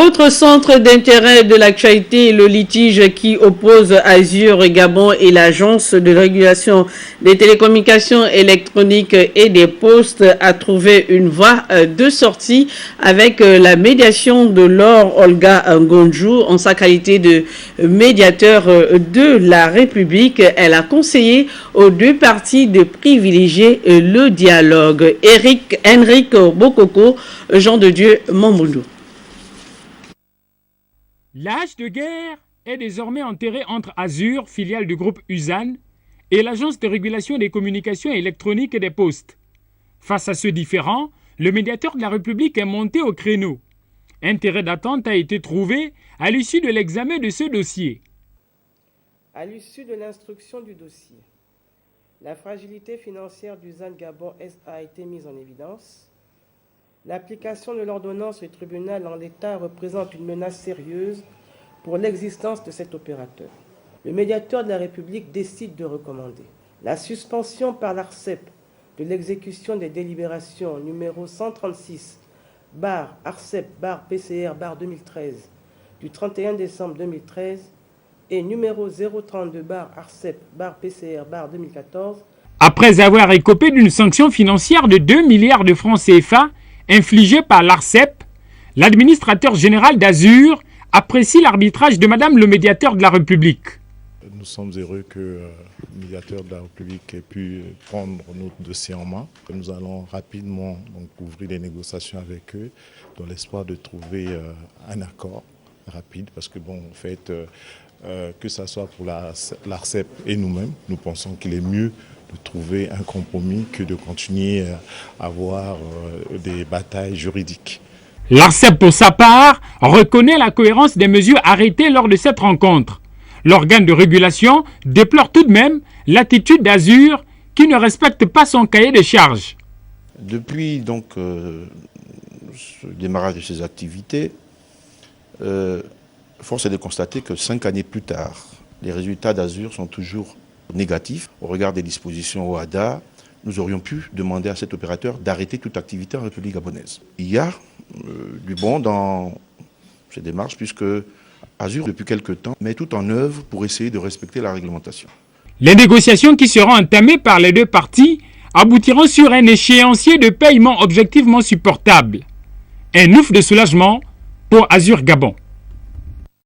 Autre centre d'intérêt de l'actualité, le litige qui oppose Azur Gabon et l'Agence de régulation des télécommunications électroniques et des postes a trouvé une voie de sortie avec la médiation de Laure Olga Ngonjou en sa qualité de médiateur de la République. Elle a conseillé aux deux parties de privilégier le dialogue. Henrik Bokoko, Jean de Dieu Mamboundou. L'âge de guerre est désormais enterré entre Azur, filiale du groupe USAN, et l'Agence de régulation des communications électroniques et des postes. Face à ce différend, le médiateur de la République est monté au créneau. Un terrain d'attente a été trouvé à l'issue de l'examen de ce dossier. À l'issue de l'instruction du dossier, la fragilité financière d'USAN Gabon SA a été mise en évidence. L'application de l'ordonnance du tribunal en l'état représente une menace sérieuse pour l'existence de cet opérateur. Le médiateur de la République décide de recommander la suspension par l'ARCEP de l'exécution des délibérations numéro 136/ARCEP/PCR/2013 du 31 décembre 2013 et numéro 032/ARCEP/PCR/2014. Après avoir écopé d'une sanction financière de 2 milliards de francs CFA, infligé par l'ARCEP, l'administrateur général d'Azur apprécie l'arbitrage de Madame le médiateur de la République. Nous sommes heureux que le médiateur de la République ait pu prendre notre dossier en main. Nous allons rapidement ouvrir les négociations avec eux dans l'espoir de trouver un accord rapide parce que que ce soit pour l'ARCEP et nous-mêmes, nous pensons qu'il est mieux de trouver un compromis que de continuer à avoir des batailles juridiques. L'ARCEP, pour sa part, reconnaît la cohérence des mesures arrêtées lors de cette rencontre. L'organe de régulation déplore tout de même l'attitude d'Azur qui ne respecte pas son cahier de charges. Depuis ce démarrage de ces activités, force est de constater que 5 années plus tard, les résultats d'Azur sont toujours négatifs. Au regard des dispositions OHADA, nous aurions pu demander à cet opérateur d'arrêter toute activité en République gabonaise. Il y a du bon dans ces démarches puisque Azur, depuis quelque temps, met tout en œuvre pour essayer de respecter la réglementation. Les négociations qui seront entamées par les deux parties aboutiront sur un échéancier de paiement objectivement supportable. Un ouf de soulagement pour Azur Gabon.